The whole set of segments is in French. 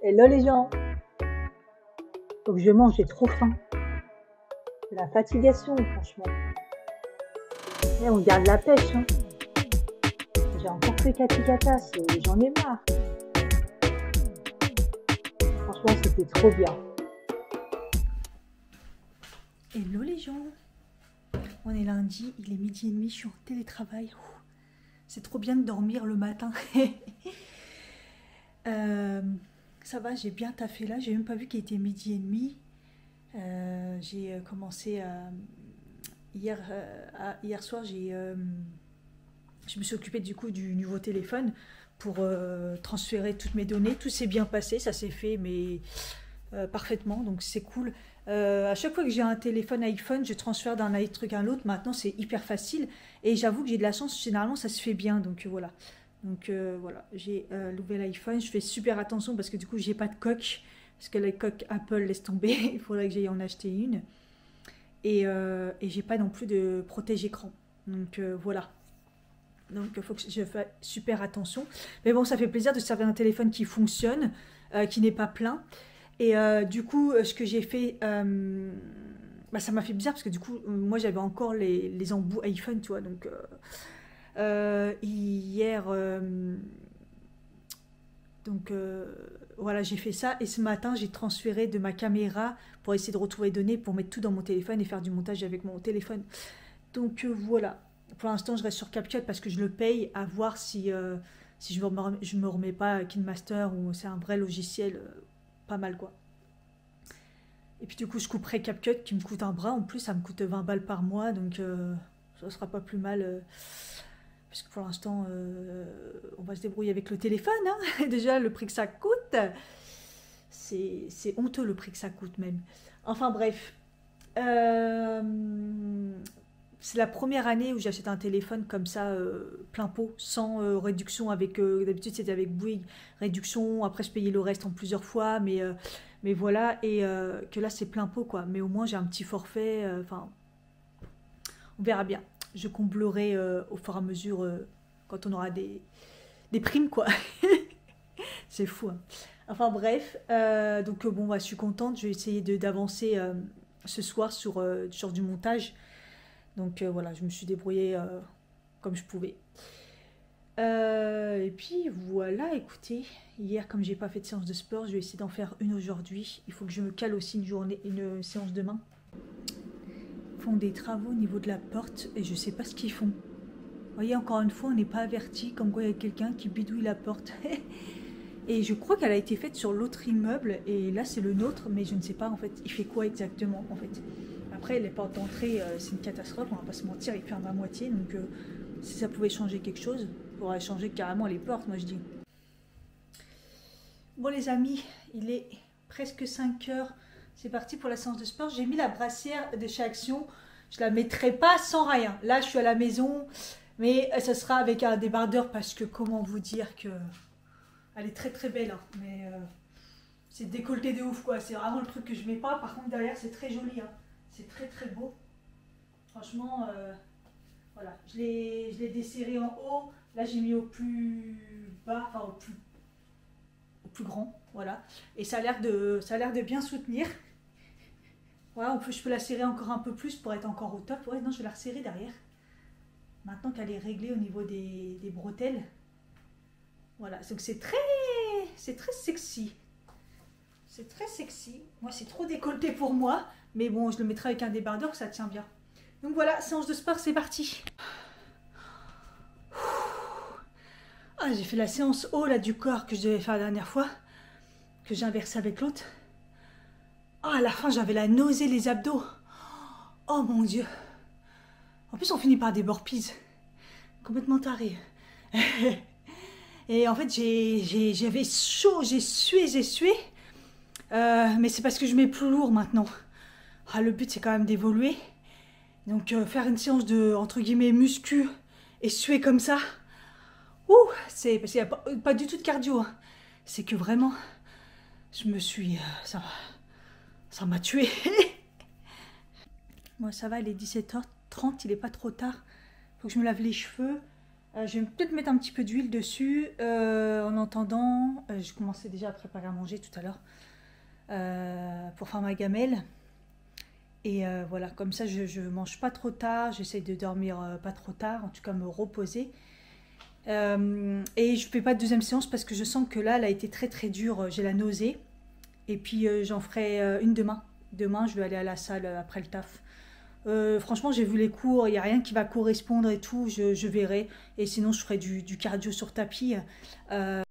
Hello les gens, faut que je mange, j'ai trop faim. C'est la fatigation, franchement. Et on garde la pêche, hein. J'ai encore fait kata, j'en ai marre. Franchement, c'était trop bien. Hello les gens, on est lundi, il est 12h30, je suis en télétravail. C'est trop bien de dormir le matin. Ça va, j'ai bien taffé là, j'ai même pas vu qu'il était 12h30. J'ai commencé hier soir, je me suis occupée du coup du nouveau téléphone pour transférer toutes mes données. Tout s'est bien passé, ça s'est fait mais parfaitement, donc c'est cool. À chaque fois que j'ai un téléphone iPhone, je transfère d'un truc à l'autre. Maintenant, c'est hyper facile. Et j'avoue que j'ai de la chance. Généralement, ça se fait bien. Donc voilà. Voilà, j'ai le nouvel iPhone. Je fais super attention parce que du coup, j'ai pas de coque. Parce que les coques Apple laissent tomber. Il faudrait que j'aille en acheter une. Et j'ai pas non plus de protège-écran. Donc voilà. Donc il faut que je fasse super attention. Mais bon, ça fait plaisir de se servir d'un téléphone qui fonctionne, qui n'est pas plein. Et du coup, ce que j'ai fait, ça m'a fait bizarre parce que du coup, moi j'avais encore les embouts iPhone, tu vois. Donc hier, voilà, j'ai fait ça. Et ce matin, j'ai transféré de ma caméra pour essayer de retrouver les données, pour mettre tout dans mon téléphone et faire du montage avec mon téléphone. Donc voilà. Pour l'instant, je reste sur CapCut parce que je le paye, à voir si je me remets pas à KineMaster ou c'est un vrai logiciel. Pas mal quoi. Et puis du coup je couperai CapCut qui me coûte un bras, en plus ça me coûte 20 balles par mois, donc ça sera pas plus mal, puisque pour l'instant on va se débrouiller avec le téléphone, hein. Déjà le prix que ça coûte, c'est honteux le prix que ça coûte même. Enfin bref, euh, c'est la première année où j'achète un téléphone comme ça, plein pot, sans réduction. Avec d'habitude c'était avec Bouygues, réduction, après je payais le reste en plusieurs fois, mais voilà. Et que là c'est plein pot quoi, mais au moins j'ai un petit forfait, enfin on verra bien, je comblerai au fur et à mesure, quand on aura des primes quoi. C'est fou, hein. Enfin bref, donc bon je suis contente, je vais essayer d'avancer ce soir sur du montage. Donc voilà, je me suis débrouillée comme je pouvais. Et puis voilà, écoutez, hier comme j'ai pas fait de séance de sport, je vais essayer d'en faire une aujourd'hui. Il faut que je me cale aussi une séance demain. Ils font des travaux au niveau de la porte et je sais pas ce qu'ils font. Vous voyez, encore une fois, on n'est pas averti, comme quoi il y a quelqu'un qui bidouille la porte. Et je crois qu'elle a été faite sur l'autre immeuble et là c'est le nôtre, mais je ne sais pas en fait, il fait quoi exactement en fait. Après, les portes d'entrée, c'est une catastrophe, on va pas se mentir, ils ferment à moitié. Donc, si ça pouvait changer quelque chose, il faudrait changer carrément les portes, moi je dis. Bon, les amis, il est presque 5 heures. C'est parti pour la séance de sport. J'ai mis la brassière de chez Action. Je la mettrai pas sans rien. Là, je suis à la maison, mais ça sera avec un débardeur parce que, comment vous dire que. Elle est très très belle, hein, mais c'est décolleté de ouf quoi. C'est vraiment le truc que je mets pas. Par contre, derrière, c'est très joli, hein. C'est très très beau. Franchement, voilà. Je l'ai desserré en haut. Là, j'ai mis au plus bas, enfin au plus grand. Voilà. Et ça a l'air de bien soutenir. Voilà, je peux la serrer encore un peu plus pour être encore au top. Ouais, non, je vais la resserrer derrière. Maintenant qu'elle est réglée au niveau des bretelles. Voilà. Donc c'est très sexy. C'est très sexy. Moi, c'est trop décolleté pour moi. Mais bon, je le mettrai avec un débardeur, ça tient bien. Donc voilà, séance de sport, c'est parti. Ah, j'ai fait la séance haut là du corps que je devais faire la dernière fois, que j'ai inversé avec l'autre. Ah, à la fin, j'avais la nausée, les abdos. Oh mon Dieu. En plus, on finit par des burpees. Complètement taré. Et en fait, j'avais chaud, j'ai sué. Mais c'est parce que je mets plus lourd maintenant. Ah, le but, c'est quand même d'évoluer. Donc, faire une séance de, entre guillemets, muscu et suer comme ça. Ouh, c'est parce qu'il n'y a pas du tout de cardio, hein. C'est que vraiment, je me suis... ça m'a tué. Moi, ça va, il est 17h30, il est pas trop tard. Faut que je me lave les cheveux. Je vais peut-être mettre un petit peu d'huile dessus. En attendant, je commençais déjà à préparer à manger tout à l'heure pour faire ma gamelle. Et voilà, comme ça je mange pas trop tard, j'essaie de dormir pas trop tard, en tout cas me reposer. Et je fais pas de deuxième séance parce que je sens que là, elle a été très très dure, j'ai la nausée. Et puis j'en ferai une demain. Demain, je vais aller à la salle après le taf. Franchement, j'ai vu les cours, il n'y a rien qui va correspondre et tout, je verrai. Et sinon, je ferai du cardio sur tapis. Voilà.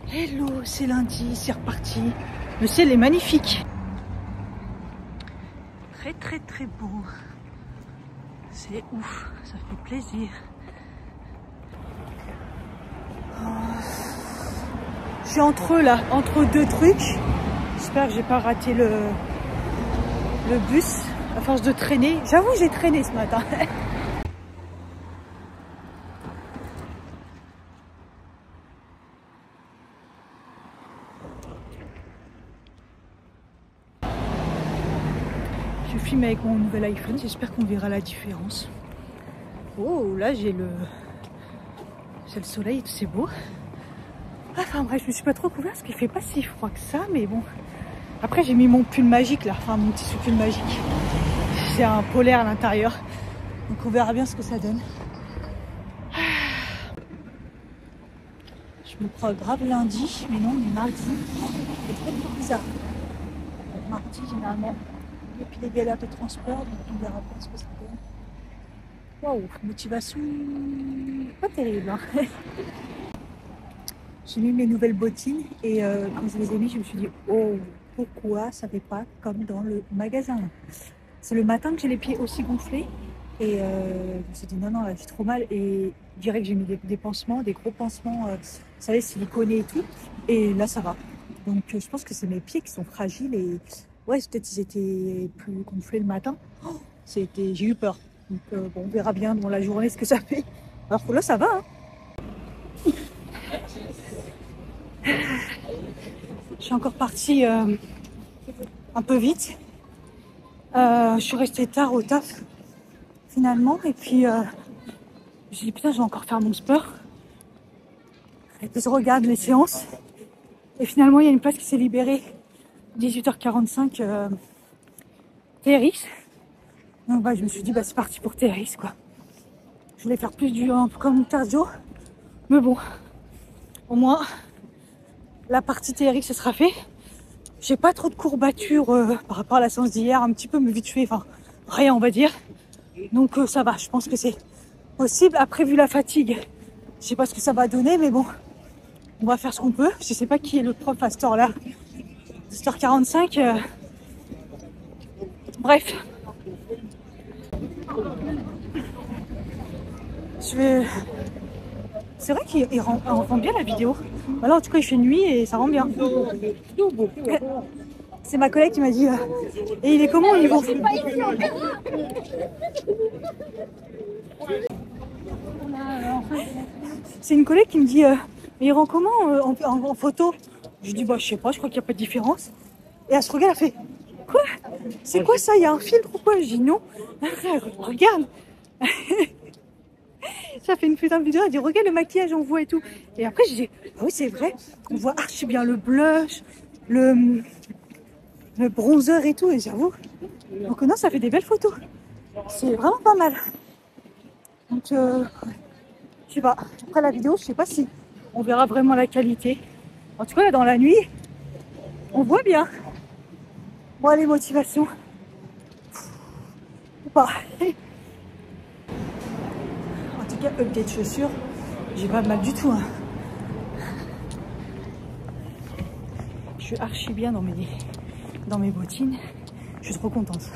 Hello, c'est lundi, c'est reparti. Le ciel est magnifique. Très très très beau. C'est ouf, ça fait plaisir. suis entre eux là, entre deux trucs. J'espère que j'ai pas raté le bus à force de traîner. J'avoue, j'ai traîné ce matin. Je filme avec mon nouvel iPhone, j'espère qu'on verra la différence. Oh, là j'ai le soleil, c'est beau. Enfin bref, je me suis pas trop couvert parce qu'il fait pas si froid que ça, mais bon. Après j'ai mis mon pull magique là, enfin mon tissu pull magique. C'est un polaire à l'intérieur, donc on verra bien ce que ça donne. Je me crois grave lundi, mais non, on est mardi. C'est trop bizarre. Donc, mardi généralement, et puis les galères de transport, donc on verra bien ce que ça donne. Waouh, motivation pas terrible. Hein. J'ai mis mes nouvelles bottines et quand je les ai mis, je me suis dit oh, pourquoi ça fait pas comme dans le magasin. C'est le matin que j'ai les pieds aussi gonflés et je me suis dit non, là j'ai trop mal et je dirais que j'ai mis des pansements, des gros pansements, vous savez, siliconés et tout, et là ça va. Donc je pense que c'est mes pieds qui sont fragiles et ouais, peut-être ils étaient plus gonflés le matin. Oh, j'ai eu peur. Donc bon, on verra bien dans la journée ce que ça fait. Alors que là ça va. Hein. Je suis encore partie un peu vite. Je suis restée tard au taf finalement et puis j'ai dit putain, je vais encore faire mon sport. Et puis je regarde les séances et finalement il y a une place qui s'est libérée 18h45 TRX. Donc bah, je me suis dit bah c'est parti pour TRX quoi. Je voulais faire plus un peu comme cardio, mais bon, au moins la partie TRX ce sera fait. J'ai pas trop de courbatures par rapport à la séance d'hier, un petit peu me vite fait, enfin rien on va dire. Donc ça va, je pense que c'est possible. Après vu la fatigue, je sais pas ce que ça va donner, mais bon, on va faire ce qu'on peut. Je sais pas qui est le prof à cette heure-là, 17h45. Bref. C'est vrai qu'il rend bien la vidéo. Voilà, en tout cas il fait nuit et ça rend bien. C'est ma collègue qui m'a dit et il est comment au niveau? C'est une collègue qui me dit mais il rend comment en photo? Je dis bah je sais pas, je crois qu'il n'y a pas de différence. Et elle se regarde, elle fait quoi? C'est quoi ça? Il y a un filtre ou quoi? Je dis non. Regarde. Ça fait une putain de vidéo, elle dit regarde le maquillage on voit et tout. Et après je dis ah oui c'est vrai, on voit archi bien le blush, le bronzer et tout, et j'avoue. Donc non, ça fait des belles photos. C'est vraiment pas mal. Donc je sais pas, après la vidéo, je sais pas si on verra vraiment la qualité. En tout cas là dans la nuit, on voit bien. Moi les motivations. Ou pas. En tout cas, update chaussures, j'ai pas mal du tout. Hein. Je suis archi bien dans mes bottines. Je suis trop contente.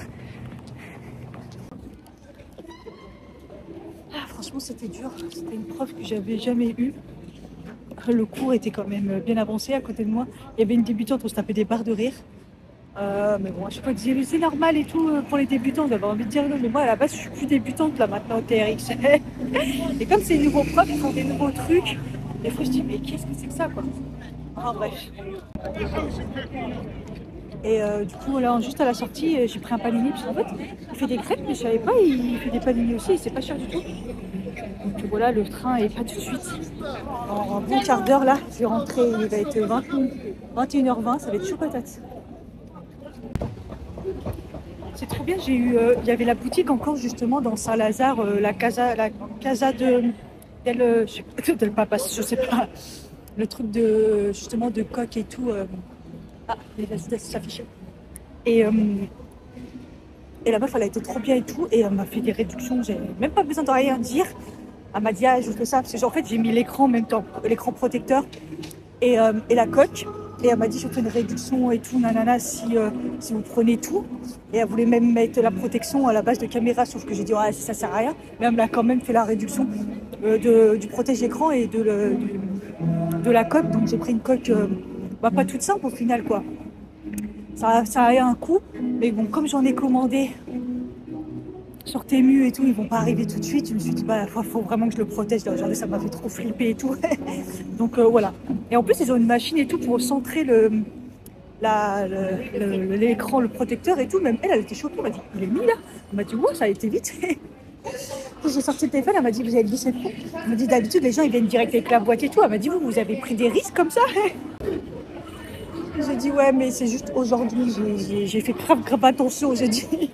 Ah, franchement, c'était dur. C'était une prof que j'avais jamais eue. Le cours était quand même bien avancé à côté de moi. Il y avait une débutante, on se tapait des barres de rire. Mais bon, à chaque fois, je disais, c'est normal et tout pour les débutants. J'avais envie de dire non, mais moi à la base, je suis plus débutante là maintenant au TRX. Et comme c'est une nouveau prof, ils font des nouveaux trucs. Des fois, je dis, mais qu'est-ce que c'est que ça quoi? Enfin bref. Et du coup, là, juste à la sortie, j'ai pris un panini. Parce qu'en fait, il fait des crêpes, mais je savais pas, il fait des panini aussi. Et c'est pas cher du tout. Donc voilà, le train est pas tout de suite. En un bon quart d'heure, là, je vais rentrer. Il va être 21h20. Ça va être chaud patate. C'est trop bien, j'ai eu, il y avait la boutique encore justement dans Saint-Lazare, la casa del Papa, je sais pas, le truc de justement de coq et tout. Ah, il va s'afficher. Et la meuf, elle a été trop bien et tout, et elle m'a fait des réductions, j'ai même pas besoin de rien dire. Elle m'a dit ah je fais ça, parce que en fait j'ai mis l'écran en même temps, l'écran protecteur et la coque. Et elle m'a dit je fais une réduction et tout, nanana, si vous prenez tout. Et elle voulait même mettre la protection à la base de caméra, sauf que j'ai dit ah, ça sert à rien. Mais elle m'a quand même fait la réduction du protège-écran et de la coque. Donc j'ai pris une coque pas toute simple au final quoi. Ça a un coût, mais bon, comme j'en ai commandé sur Temu et tout, ils vont pas arriver tout de suite. Je me suis dit, bah, faut vraiment que je le protège. Aujourd'hui, ça m'a fait trop flipper et tout. Donc voilà. Et en plus, ils ont une machine et tout pour centrer l'écran, le protecteur et tout. Même elle était choquée. Elle m'a dit, il est mis là. Elle m'a dit, ouais, ça a été vite. J'ai sorti le téléphone, elle m'a dit, vous avez glissé le fond. Elle m'a dit, d'habitude, les gens, ils viennent direct avec la boîte et tout. Elle m'a dit, vous avez pris des risques comme ça. J'ai dit, ouais, mais c'est juste aujourd'hui, j'ai fait grave attention. J'ai dit.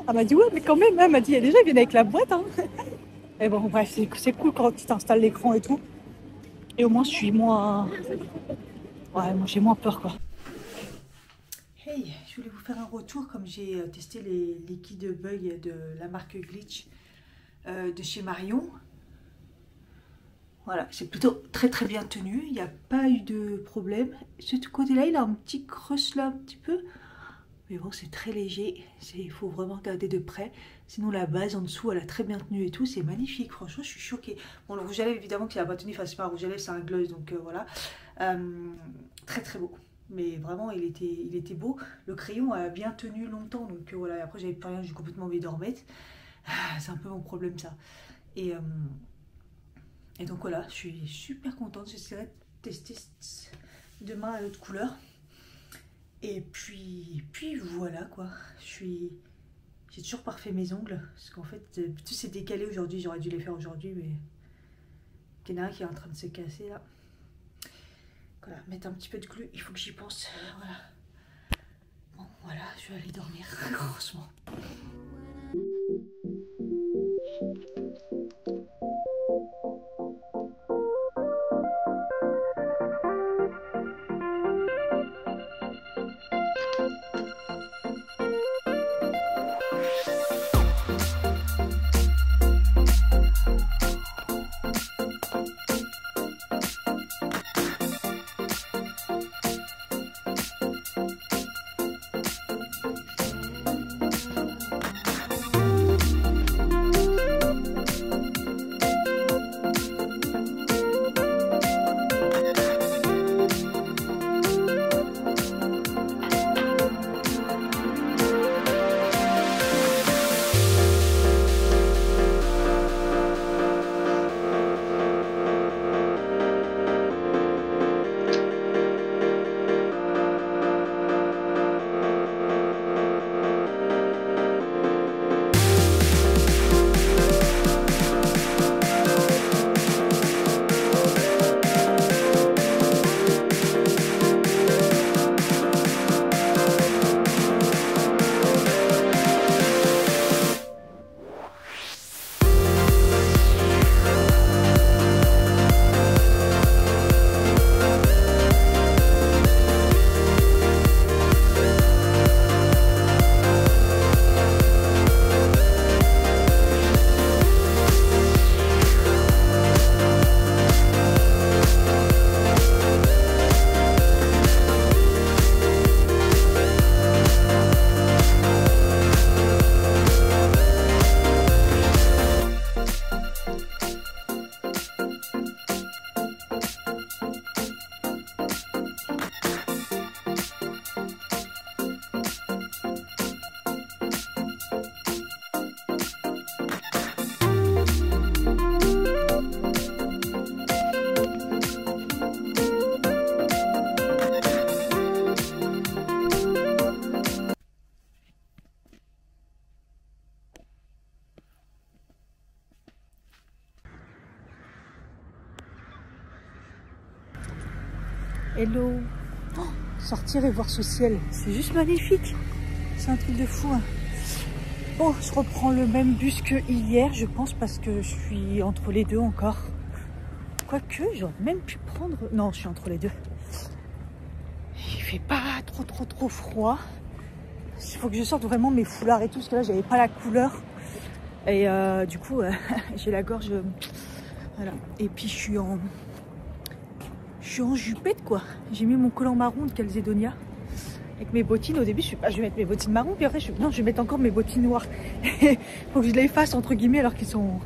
Elle m'a dit, ouais, mais quand même, elle m'a dit, il y a des gens, ils viennent avec la boîte. Hein. Et bon, bref, c'est cool quand tu t'installes l'écran et tout. Et au moins, je suis moins. Ouais, moi, j'ai moins peur, quoi. Hey, je voulais vous faire un retour comme j'ai testé les liquides bug de la marque Glitch de chez Marion. Voilà, c'est plutôt très bien tenu, il n'y a pas eu de problème. Ce côté-là, il a un petit creuse là, un petit peu. Mais bon, c'est très léger, il faut vraiment regarder de près. Sinon, la base en dessous, elle a très bien tenu et tout, c'est magnifique. Franchement, je suis choquée. Bon, le rouge à lèvres, évidemment, qu'il n'a pas tenu, enfin, c'est pas un rouge à lèvres, c'est un gloss, donc voilà. Très beau. Mais vraiment, il était beau. Le crayon a bien tenu longtemps, donc voilà. Après, j'avais plus rien, j'ai complètement oublié d'en remettre. C'est un peu mon problème, ça. Et donc voilà, je suis super contente. J'essaierai de tester demain à l'autre couleur. Et puis voilà quoi. J'ai toujours pas refait mes ongles. Parce qu'en fait, tout s'est décalé aujourd'hui. J'aurais dû les faire aujourd'hui, mais il y en a un qui est en train de se casser là. Voilà, mettre un petit peu de glu, il faut que j'y pense. Voilà. Bon, voilà, je vais aller dormir, franchement. Hello. Oh, sortir et voir ce ciel, c'est juste magnifique. C'est un truc de fou. Hein. Bon, je reprends le même bus que hier, je pense, parce que je suis entre les deux encore. Quoique, j'aurais même pu prendre... Non, je suis entre les deux. Il fait pas trop froid. Il faut que je sorte vraiment mes foulards et tout, parce que là, j'avais pas la couleur. Et du coup, j'ai la gorge... Voilà. Et puis, je suis en jupette, quoi. J'ai mis mon collant marron de Calzedonia. Avec mes bottines, au début, je vais mettre mes bottines marron, puis après, non, je vais mettre encore mes bottines noires. Faut que je les fasse, entre guillemets, alors qu'ils sont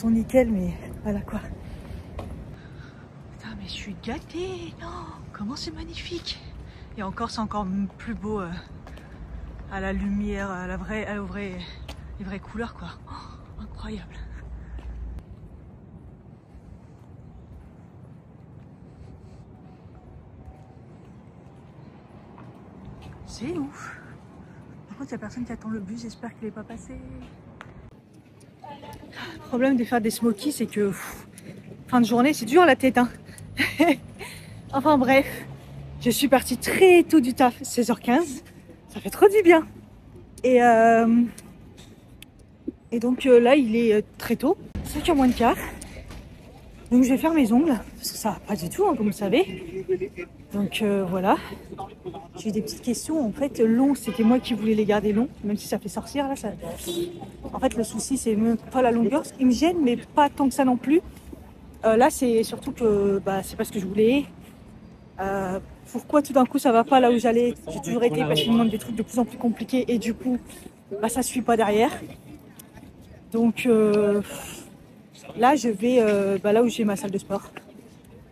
nickel, mais voilà, quoi. Putain, suis gâtée. Oh, comment c'est magnifique. Et encore, c'est encore plus beau à la lumière, à les vraies couleurs, quoi. Oh, incroyable. C'est ouf. Par contre, il n'y a personne qui attend le bus. J'espère qu'il n'est pas passé. Le problème de faire des smokies, c'est que fin de journée, c'est dur la tête. Hein. Enfin bref, je suis partie très tôt du taf, 16h15. Ça fait trop du bien. Et donc là, il est très tôt, 5h moins le quart. Donc je vais faire mes ongles, parce que ça va pas du tout, hein, comme vous savez. Donc voilà. J'ai des petites questions. En fait, longs, c'était moi qui voulais les garder longs, même si ça fait sorcière. Là, ça... En fait, le souci, c'est même pas la longueur. Ce qui me gêne, mais pas tant que ça non plus. Là, c'est surtout que c'est pas ce que je voulais. Pourquoi tout d'un coup ça va pas là où j'allais? J'ai toujours été parce qu'il me manque des trucs de plus en plus compliqués et du coup, ça suit pas derrière. Donc là, je vais là où j'ai ma salle de sport.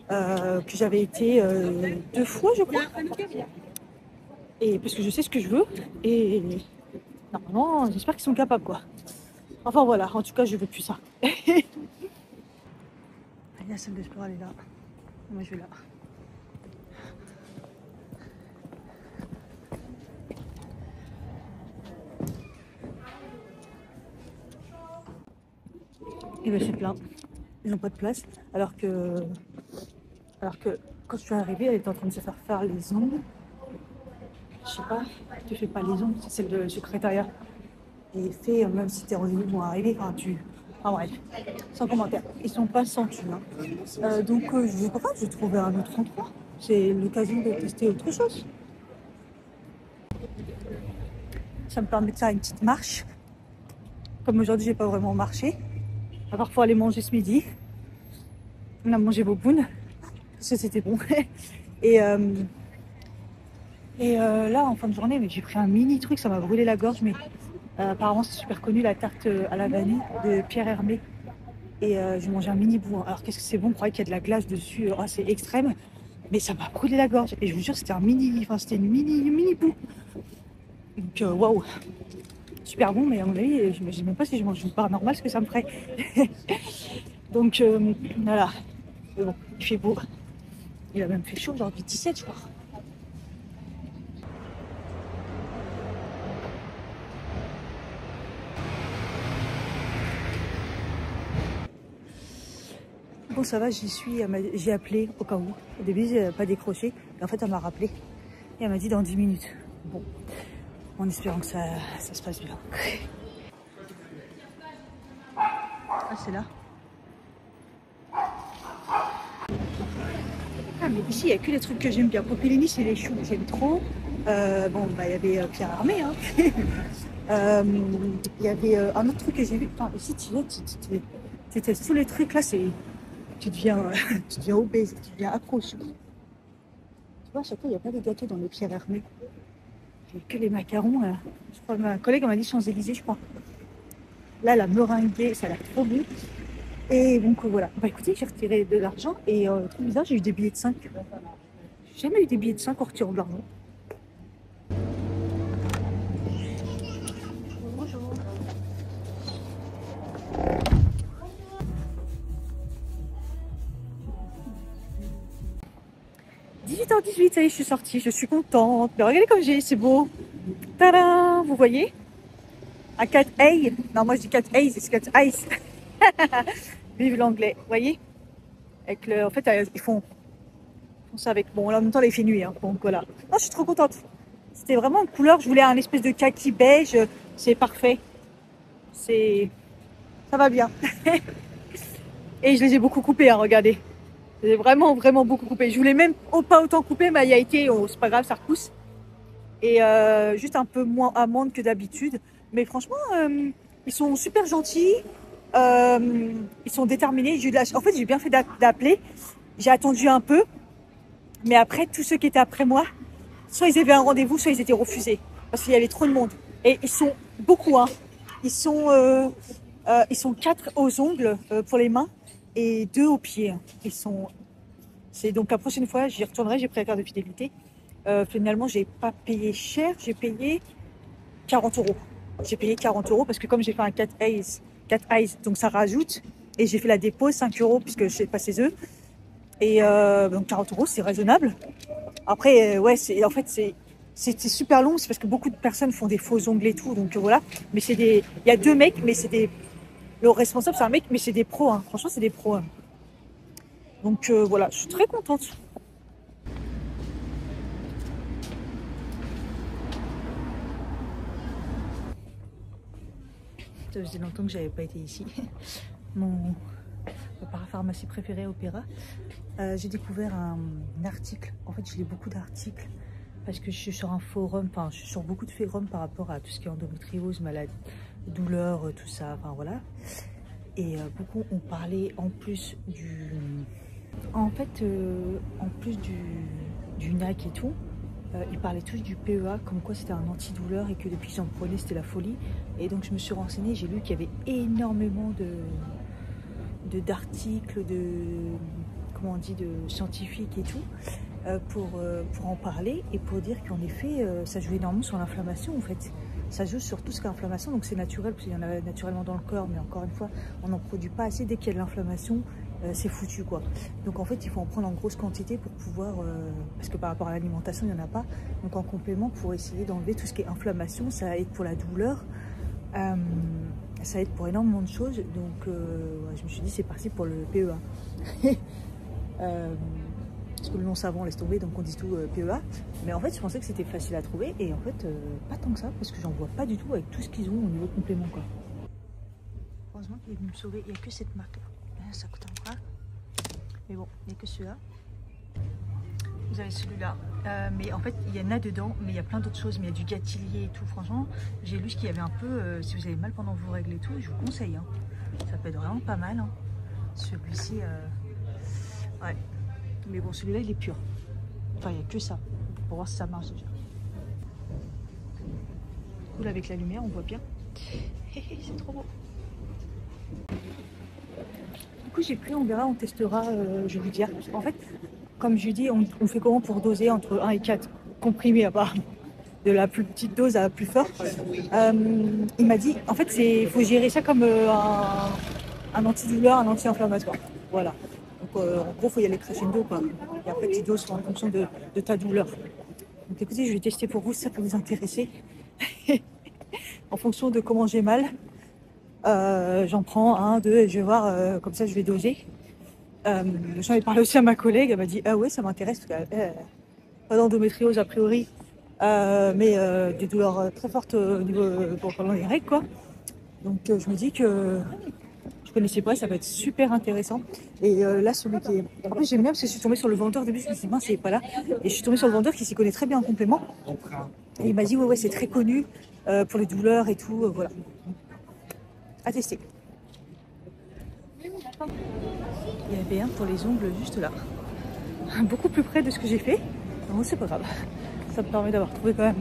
Que j'avais été 2 fois, je crois. Et parce que je sais ce que je veux. Et normalement, j'espère qu'ils sont capables, quoi. Enfin voilà, en tout cas, je veux plus ça. La salle de sport, elle est là. Moi, je vais là. Et bien, c'est plein. Ils n'ont pas de place. Alors que quand je suis arrivée, elle était en train de se faire les ongles. Je sais pas, tu fais pas les ongles, c'est celle de secrétariat. Et fait, même si t'es revenu pour arriver, enfin bref, sans commentaire. Ils sont pas sans thune. Hein. Donc je sais pas, je vais trouver un autre endroit. C'est l'occasion de tester autre chose. Ça me permet de faire une petite marche. Comme aujourd'hui, j'ai pas vraiment marché. À part pour aller manger ce midi. On a mangé boboon. Parce que c'était bon. Et là, en fin de journée, j'ai pris un mini truc, ça m'a brûlé la gorge, mais apparemment c'est super connu, la tarte à la vanille de Pierre Hermé. Et j'ai mangé un mini bout. Hein. Alors qu'est-ce que c'est bon, on croyait qu'il y a de la glace dessus, c'est extrême, mais ça m'a brûlé la gorge. Et je vous jure, c'était une mini bout. Donc waouh, super bon, mais à mon avis, je ne sais même pas si je mange une part normale, ce que ça me ferait. Donc voilà, mais bon, il fait beau. Il a même fait chaud, genre 17, je crois. Bon, ça va, j'y suis. J'ai appelé au cas où. Au début, j'ai pas décroché. Et en fait, elle m'a rappelé. Et elle m'a dit dans 10 minutes. Bon, en espérant que ça se passe bien. Ah, c'est là. Ah, mais ici, il n'y a que les trucs que j'aime bien. Popellini, c'est les choux que j'aime trop. Bon, il y avait Pierre Hermé. Hein. Il y avait un autre truc que j'ai vu. Enfin, ici, tu testes tous les trucs là, c'est. Tu deviens obèse, tu deviens accro. Tu vois, à chaque fois, il n'y a pas de gâteau dans les Pierre Hermé. Il n'y a que les macarons. Je crois que ma collègue m'a dit Champs-Élysées, je crois. Là, la meringuée, ça a l'air trop bon. Et donc, voilà. Bah écoutez, j'ai retiré de l'argent et trop bizarre, j'ai eu des billets de 5. J'ai jamais eu des billets de 5 en retirant de l'argent. Bonjour. 18h18, ça y est, je suis sortie, je suis contente. Mais regardez comme c'est beau. Tadam, vous voyez? Un cat eye. Non, moi je dis cat eye, c'est cat ice. Vive l'anglais, vous voyez? Avec le, en fait, ils font ça avec. Bon, là, en même temps, il fait nuit, hein, donc voilà. Non, je suis trop contente. C'était vraiment une couleur. Je voulais un espèce de kaki beige. C'est parfait. Ça va bien. Et je les ai beaucoup coupés, hein, regardez. J'ai vraiment beaucoup coupé. Je voulais même pas autant couper, mais il a été, c'est pas grave, ça repousse. Et juste un peu moins amande que d'habitude. Mais franchement, ils sont super gentils. Ils sont déterminés. En fait, j'ai bien fait d'appeler. J'ai attendu un peu. Mais après, tous ceux qui étaient après moi, soit ils avaient un rendez-vous, soit ils étaient refusés. Parce qu'il y avait trop de monde. Et ils sont beaucoup, hein. Ils sont 4 aux ongles pour les mains et 2 aux pieds. Ils sont C'est donc la prochaine fois, j'y retournerai, j'ai pris la carte de fidélité. Finalement, j'ai pas payé cher, j'ai payé 40 euros. J'ai payé 40 euros parce que comme j'ai fait un 4 eyes, donc ça rajoute. Et j'ai fait la dépôt 5 euros puisque je sais pas ses œufs. Et donc 40 euros, c'est raisonnable. Après, ouais, en fait, c'est super long, c'est parce que beaucoup de personnes font des faux ongles et tout, donc voilà. Mais c'est des, il y a deux mecs, mais c'est des, le responsable c'est un mec, mais c'est des pros, hein. Franchement c'est des pros. Hein. Donc voilà, je suis très contente. Ça faisait longtemps que j'avais pas été ici. Mon parapharmacie préférée, Opéra. J'ai découvert un article. En fait, je lis beaucoup d'articles parce que je suis sur un forum, enfin, je suis sur beaucoup de forums par rapport à tout ce qui est endométriose, maladie, douleur, tout ça, enfin voilà. Et beaucoup ont parlé en plus du... En fait, en plus du NAC et tout, ils parlaient tous du PEA, comme quoi c'était un antidouleur et que depuis que j'en prenais, c'était la folie. Et donc je me suis renseignée, j'ai lu qu'il y avait énormément d'articles, comment on dit, de scientifiques et tout, pour en parler et pour dire qu'en effet, ça joue énormément sur l'inflammation en fait. Ça joue sur tout ce qui est inflammation, donc c'est naturel, parce qu'il y en a naturellement dans le corps, mais encore une fois, on n'en produit pas assez. Dès qu'il y a de l'inflammation, c'est foutu quoi. Donc en fait, il faut en prendre en grosse quantité pour pouvoir, parce que par rapport à l'alimentation, il n'y en a pas. Donc en complément, pour essayer d'enlever tout ce qui est inflammation, ça aide pour la douleur, ça aide pour énormément de choses. Donc ouais, je me suis dit, c'est parti pour le PEA. Parce que le nom savant laisse tomber, donc on dit tout PEA. Mais en fait, je pensais que c'était facile à trouver. Et en fait, pas tant que ça, parce que j'en vois pas du tout avec tout ce qu'ils ont au niveau complément, quoi. Heureusement qu'il est venu me sauver. Il n'y a que cette marque-là. Ça coûte un bras. Mais bon, il n'y a que celui-là. Vous avez celui-là. Mais en fait, il y en a dedans, mais il y a plein d'autres choses. Mais il y a du gâtillier et tout. Franchement, j'ai lu ce qu'il y avait un peu. Si vous avez mal pendant vos règles et tout, je vous conseille. Hein. Ça peut être vraiment pas mal. Hein. Celui-ci, ouais. Mais bon, celui-là, il est pur. Enfin, il n'y a que ça. Pour voir si ça marche déjà. Cool, avec la lumière, on voit bien. C'est trop beau. Du coup, j'ai pris, on verra, on testera, je vais vous dire. En fait, comme je dis, on fait comment pour doser entre 1 et 4 comprimés à part de la plus petite dose à la plus forte. Il m'a dit, en fait, il faut gérer ça comme un antidouleur, un anti-inflammatoire. Voilà. Donc, en gros, il faut y aller crescendo, quoi. Et après, tu doses en fonction de ta douleur. Donc, écoutez, je vais tester pour vous si ça peut vous intéresser. En fonction de comment j'ai mal, j'en prends 1, 2, et je vais voir, comme ça, je vais doser. J'en ai parlé aussi à ma collègue, elle m'a dit, ah ouais, ça m'intéresse, parce qu'elle pas d'endométriose a priori, mais des douleurs très fortes au niveau pendant les règles, quoi. Donc, je me dis que je connaissais pas, ça va être super intéressant. Et là, celui qui est... En plus, j'aime bien parce que je suis tombée sur le vendeur au début, je me suis dit, mince, il est pas là. Et je suis tombée sur le vendeur qui s'y connaît très bien en complément. Et il m'a dit, ouais, c'est très connu pour les douleurs et tout, voilà. À tester. Il y avait un pour les ongles juste là. Beaucoup plus près de ce que j'ai fait. Non, c'est pas grave. Ça me permet d'avoir trouvé quand même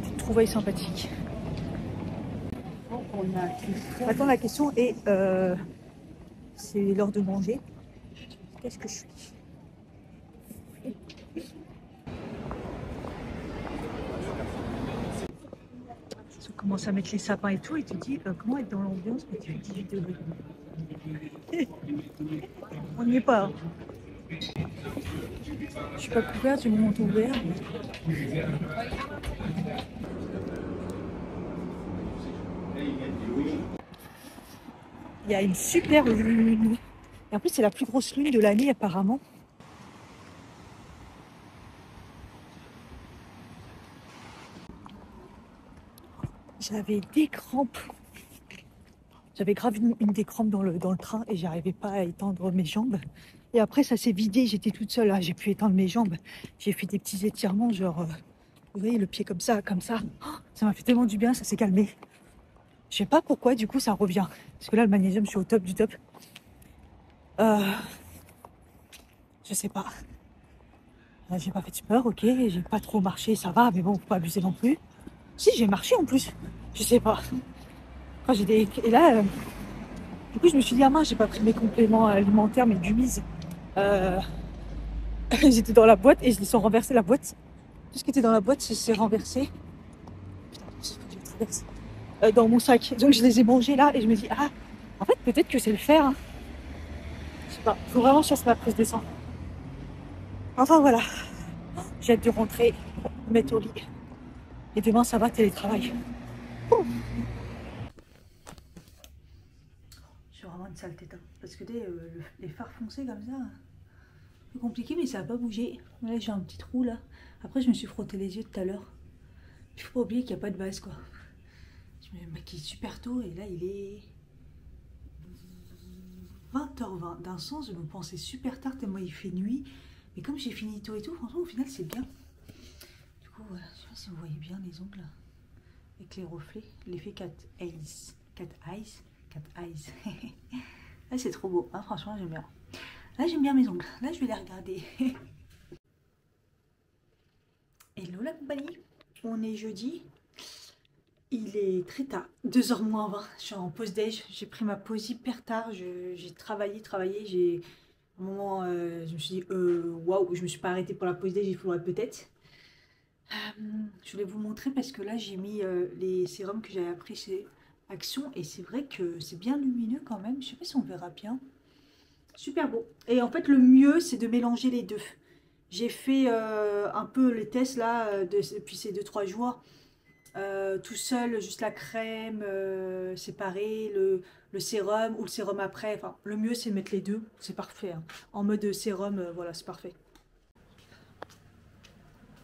une trouvaille sympathique. Maintenant, la question est, c'est l'heure de manger. Qu'est-ce que je suis? On commence à mettre les sapins et tout, et tu te dis comment être dans l'ambiance quand tu fais 18 degrés. On n'y est pas. Hein. Je suis pas couverte, j'ai mon manteau ouvert. Il y a une super lune. Et en plus, c'est la plus grosse lune de l'année apparemment. J'avais des crampes. J'avais grave une des crampes dans le train et j'arrivais pas à étendre mes jambes. Et après, ça s'est vidé. J'étais toute seule. Là, j'ai pu étendre mes jambes. J'ai fait des petits étirements, genre, vous voyez, le pied comme ça, comme ça. Oh, ça m'a fait tellement du bien, ça s'est calmé. Je sais pas pourquoi, du coup, ça revient. Parce que là, le magnésium, je suis au top du top. Je sais pas. J'ai pas fait de sport, ok. J'ai pas trop marché, ça va, mais bon, faut pas abuser non plus. Si, j'ai marché en plus. Je sais pas. Quand j'ai des... Et là, du coup, je me suis dit, ah mince, j'ai pas pris mes compléments alimentaires, mes gummies. Ils étaient dans la boîte et ils ont renversé la boîte. Tout ce qui était dans la boîte s'est renversé. Putain, c'est ce que j'ai traversé. Dans mon sac. Donc je les ai mangés là et je me dis, ah, en fait, peut-être que c'est le fer. Hein. Je sais pas, faut vraiment que je fasse ma prise de sang. Enfin voilà, j'ai hâte de rentrer, me mettre au lit. Et demain, ça va, télétravail. J'ai vraiment une sale tête. Hein. Parce que les phares foncés comme ça, c'est compliqué, mais ça n'a pas bougé. Là, j'ai un petit trou là. Après, je me suis frotté les yeux tout à l'heure. Il faut pas oublier qu'il n'y a pas de base quoi. Je me maquille super tôt et là, il est 20h20. D'un sens, je me pensais super tard tellement il fait nuit. Mais comme j'ai fini tôt et tout, franchement, au final, c'est bien. Du coup, voilà, je sais pas si vous voyez bien les ongles. Avec les reflets. L'effet cat eyes. Cat eyes. Cat eyes. Là, c'est trop beau. Hein, franchement, j'aime bien. Là, j'aime bien mes ongles. Là, je vais les regarder. Hello la compagnie. On est jeudi. Il est très tard. 2h moins 20. Je suis en pause déj. J'ai pris ma pause hyper tard. J'ai travaillé. J'ai... À un moment, je me suis dit, waouh, je me suis pas arrêtée pour la pause déj, il faudrait peut-être. Je voulais vous montrer parce que là, j'ai mis les sérums que j'avais appris chez Action et c'est vrai que c'est bien lumineux quand même. Je sais pas si on verra bien. Super beau. Et en fait, le mieux, c'est de mélanger les deux. J'ai fait un peu les tests là depuis ces 2-3 jours. Tout seul, juste la crème séparée, le sérum ou le sérum après. Enfin, le mieux, c'est de mettre les deux. C'est parfait. Hein. En mode sérum, voilà, c'est parfait.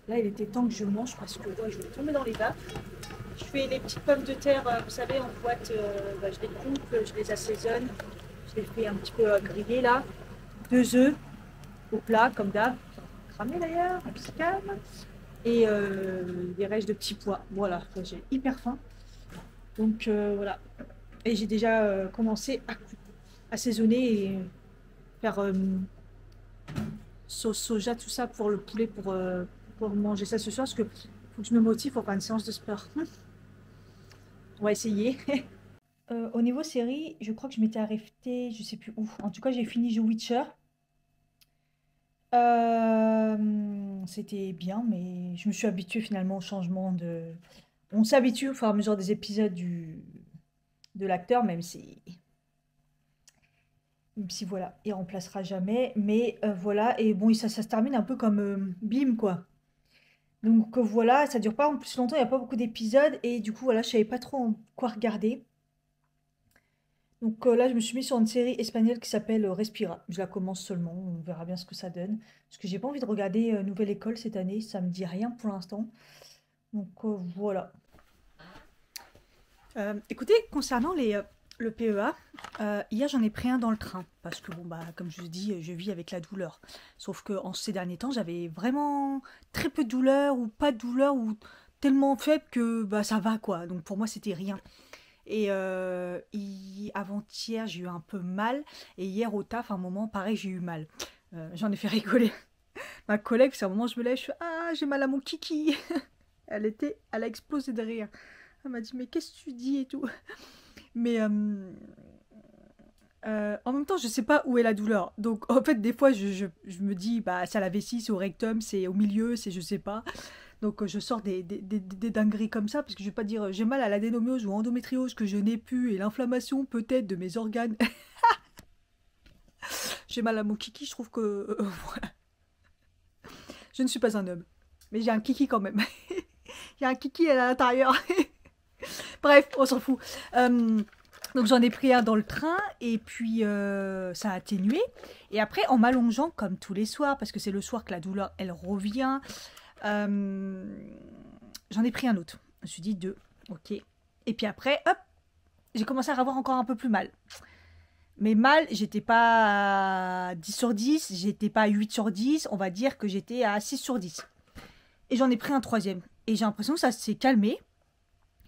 Là, il était temps que je mange parce que ouais, je vais tomber dans les vapes. Je fais les petites pommes de terre, vous savez, en boîte. Je les coupe, je les assaisonne. Je les fais un petit peu griller là. 2 œufs au plat, comme d'hab. Cramé d'ailleurs, un petit calme. Et des restes de petits pois. Voilà, j'ai hyper faim. Donc voilà. Et j'ai déjà commencé à assaisonner et faire sauce soja, tout ça pour le poulet, pour manger ça ce soir. Parce que faut que je me motive pour faire une séance de sport. On va essayer. Au niveau série, je crois que je m'étais arrêtée, je sais plus où. En tout cas, j'ai fini The Witcher. C'était bien, mais je me suis habituée finalement au changement de... On s'habitue au fur et à mesure des épisodes de l'acteur, même si voilà, il remplacera jamais. Mais voilà, et bon, ça se termine un peu comme Bim, quoi. Donc voilà, ça dure pas en plus longtemps, il n'y a pas beaucoup d'épisodes, et du coup, voilà, je savais pas trop quoi regarder. Donc là, je me suis mis sur une série espagnole qui s'appelle Respira. Je la commence seulement, on verra bien ce que ça donne. Parce que j'ai pas envie de regarder Nouvelle École cette année, ça me dit rien pour l'instant. Donc voilà. Écoutez, concernant le PEA, hier j'en ai pris un dans le train. Parce que bon, bah, comme je vous dis, je vis avec la douleur. Sauf que en ces derniers temps, j'avais vraiment très peu de douleur ou pas de douleur ou tellement faible que bah, ça va quoi. Donc pour moi, c'était rien. Et avant-hier, j'ai eu un peu mal. Et hier au taf, à un moment, pareil, j'ai eu mal. J'en ai fait rigoler ma collègue, parce qu'à un moment, je me lève, je fais ah, j'ai mal à mon kiki. Elle a explosé de rire. Elle m'a dit, mais qu'est-ce que tu dis et tout. Mais en même temps, je sais pas où est la douleur. Donc, en fait, des fois, je me dis, bah, c'est à la vessie, c'est au rectum, c'est au milieu, c'est je sais pas. Donc, je sors des dingueries comme ça, parce que je vais pas dire, j'ai mal à l'adénomiose ou endométriose que je n'ai plus, et l'inflammation peut-être de mes organes. J'ai mal à mon kiki, je trouve que... voilà. Je ne suis pas un homme. Mais j'ai un kiki quand même. Il y a un kiki à l'intérieur. Bref, on s'en fout. Donc j'en ai pris un dans le train et puis ça a atténué. Et après, en m'allongeant comme tous les soirs, parce que c'est le soir que la douleur, elle revient, j'en ai pris un autre. Je me suis dit 2, ok. Et puis après, hop, j'ai commencé à avoir encore un peu plus mal. Mais mal, j'étais pas à 10 sur 10, j'étais pas à 8 sur 10, on va dire que j'étais à 6 sur 10. Et j'en ai pris un troisième. Et j'ai l'impression que ça s'est calmé,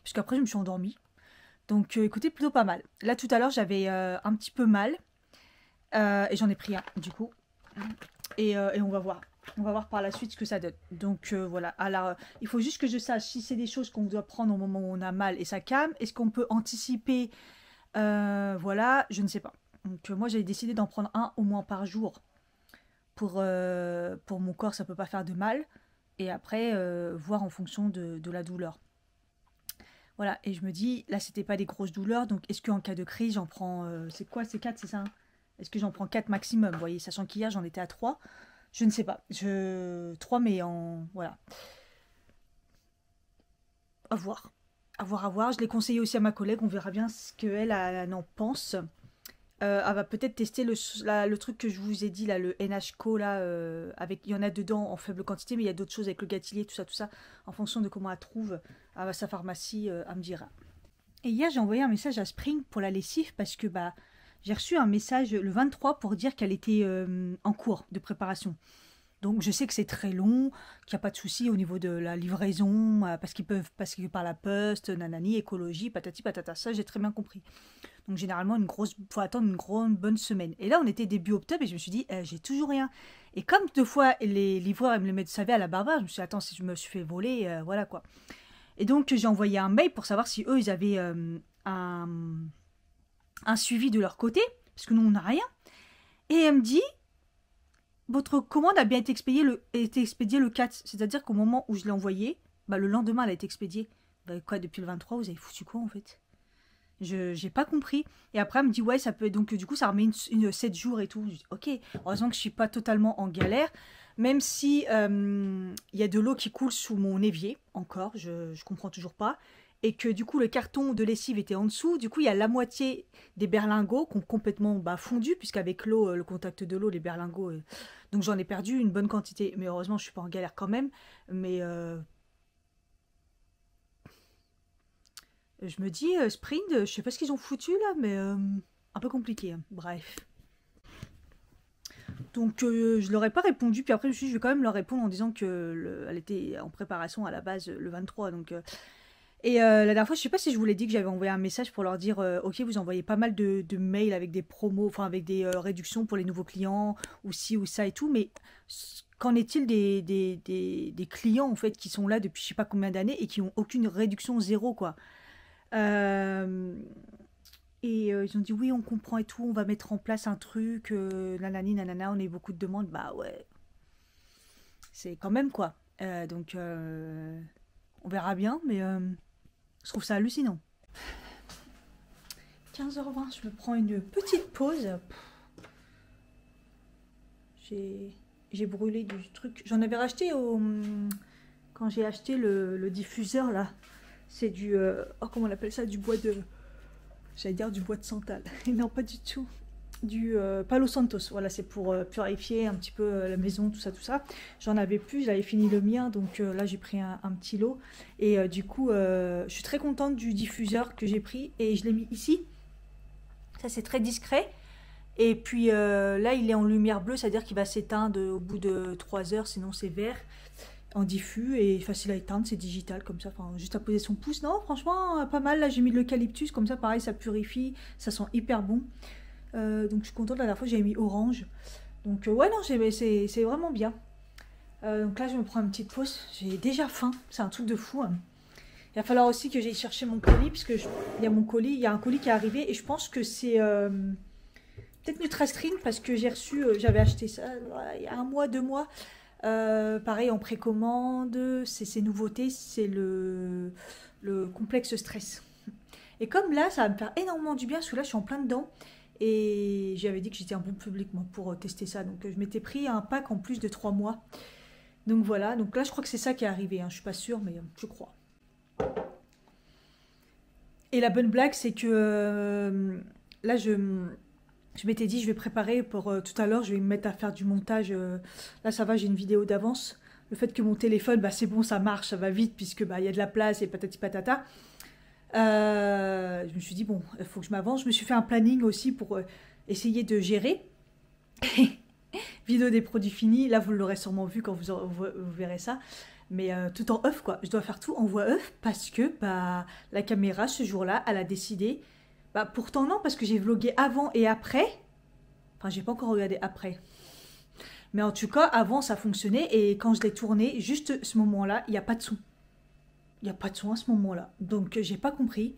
puisqu'après je me suis endormie. Donc écoutez, plutôt pas mal. Là tout à l'heure j'avais un petit peu mal, et j'en ai pris un du coup. Et on va voir. On va voir par la suite ce que ça donne. Donc voilà. Alors, il faut juste que je sache si c'est des choses qu'on doit prendre au moment où on a mal et ça calme. Est-ce qu'on peut anticiper voilà, je ne sais pas. Donc moi j'avais décidé d'en prendre un au moins par jour pour mon corps, ça peut pas faire de mal. Et après, voir en fonction de la douleur. Voilà, et je me dis, là, c'était pas des grosses douleurs, donc est-ce qu'en cas de crise, j'en prends... c'est quoi, c'est 4, c'est ça, hein? Est-ce que j'en prends 4 maximum, vous voyez, sachant qu'hier, j'en étais à 3. Je ne sais pas. 3, mais en... Voilà. À voir. À voir, à voir. Je l'ai conseillé aussi à ma collègue, on verra bien ce qu'elle en pense. Elle va peut-être tester le truc que je vous ai dit, là, le NHCO, là, avec, il y en a dedans en faible quantité, mais il y a d'autres choses avec le gâtillier, tout ça, en fonction de comment elle trouve à sa pharmacie, elle me dira. Et hier, j'ai envoyé un message à Spring pour la lessive, parce que bah, j'ai reçu un message le 23 pour dire qu'elle était en cours de préparation. Donc je sais que c'est très long, qu'il n'y a pas de souci au niveau de la livraison, parce qu'ils peuvent passer par la poste, nanani, écologie, patati patata, ça j'ai très bien compris. Donc généralement, faut attendre une bonne semaine. Et là, on était début octobre et je me suis dit, j'ai toujours rien. Et comme 2 fois, les livreurs ils me le mettent, vous savez, à la barbare, je me suis dit, attends, si je me suis fait voler, voilà quoi. Et donc, j'ai envoyé un mail pour savoir si eux, ils avaient un suivi de leur côté, parce que nous, on n'a rien. Et elle me dit, votre commande a bien été expédiée le 4. C'est-à-dire qu'au moment où je l'ai envoyée, bah, le lendemain, elle a été expédiée. Bah, quoi, depuis le 23, vous avez foutu quoi, en fait? Je n'ai pas compris. Et après, elle me dit, ouais, ça peut... Donc, du coup, ça remet une 7 jours et tout. Je dis, ok, heureusement que je ne suis pas totalement en galère. Même si y a de l'eau qui coule sous mon évier, encore, je ne comprends toujours pas. Et que, du coup, le carton de lessive était en dessous. Du coup, il y a la moitié des berlingots qui ont complètement fondu, puisqu'avec l'eau, le contact de l'eau, les berlingots... Donc, j'en ai perdu une bonne quantité. Mais heureusement, je ne suis pas en galère quand même. Mais... je me dis, Sprint, je sais pas ce qu'ils ont foutu là, mais un peu compliqué, hein. Bref. Donc je leur ai pas répondu, puis après je me suis dit, je vais quand même leur répondre en disant que elle était en préparation à la base le 23. Donc, Et la dernière fois, je sais pas si je vous l'ai dit que j'avais envoyé un message pour leur dire, ok, vous envoyez pas mal de mails avec des promos, enfin avec des réductions pour les nouveaux clients, ou ci ou ça et tout, mais qu'en est-il des clients en fait qui sont là depuis je sais pas combien d'années et qui ont aucune réduction, zéro quoi. Euh, ils ont dit oui, on comprend et tout, on va mettre en place un truc, nanani, nanana, on a eu beaucoup de demandes. Bah ouais, c'est quand même quoi. Donc on verra bien, mais je trouve ça hallucinant. 15h20, je me prends une petite pause. J'ai brûlé du truc. J'en avais racheté quand j'ai acheté le diffuseur là. C'est du... oh, comment on appelle ça? Du bois de... J'allais dire du bois de santal. Non, pas du tout. Du Palo Santos. Voilà, c'est pour purifier un petit peu la maison, tout ça, tout ça. J'en avais plus, j'avais fini le mien. Donc là, j'ai pris un petit lot. Et du coup, je suis très contente du diffuseur que j'ai pris. Et je l'ai mis ici. Ça, c'est très discret. Et puis là, il est en lumière bleue. C'est-à-dire qu'il va s'éteindre au bout de 3 heures. Sinon, c'est vert. En diffus et facile à éteindre, c'est digital comme ça, enfin juste à poser son pouce. Non, franchement, pas mal. Là, j'ai mis de l'eucalyptus, comme ça, pareil, ça purifie, ça sent hyper bon. Donc, je suis contente. La dernière fois, j'avais mis orange. Donc, ouais, non, c'est vraiment bien. Donc là, je me prends une petite pause. J'ai déjà faim, c'est un truc de fou, hein. Il va falloir aussi que j'aille chercher mon colis, puisque il y a mon colis, il y a un colis qui est arrivé et je pense que c'est peut-être Nutrastring parce que j'ai reçu, j'avais acheté ça il y a 1 mois, 2 mois. Pareil en précommande, c'est nouveauté, c'est le complexe stress. Et comme là, ça va me faire énormément du bien, parce que là, je suis en plein dedans. Et j'avais dit que j'étais un bon public, moi, pour tester ça. Donc, je m'étais pris un pack en plus de 3 mois. Donc, voilà. Donc là, je crois que c'est ça qui est arrivé, hein. Je suis pas sûre, mais je crois. Et la bonne blague, c'est que là, je m'étais dit, je vais préparer pour tout à l'heure, je vais me mettre à faire du montage. Là, ça va, j'ai une vidéo d'avance. Le fait que mon téléphone, bah, c'est bon, ça marche, ça va vite, puisque bah, y a de la place et patati patata. Je me suis dit, bon, il faut que je m'avance. Je me suis fait un planning aussi pour essayer de gérer. Vidéo des produits finis. Là, vous l'aurez sûrement vu quand vous verrez ça. Mais tout en off, quoi. Je dois faire tout en voix off parce que bah, la caméra, ce jour-là, elle a décidé... Bah, pourtant non, parce que j'ai vlogué avant et après. Enfin, j'ai pas encore regardé après. Mais en tout cas, avant, ça fonctionnait. Et quand je l'ai tourné, juste ce moment-là, il n'y a pas de son. Il n'y a pas de son à ce moment-là. Donc, j'ai pas compris.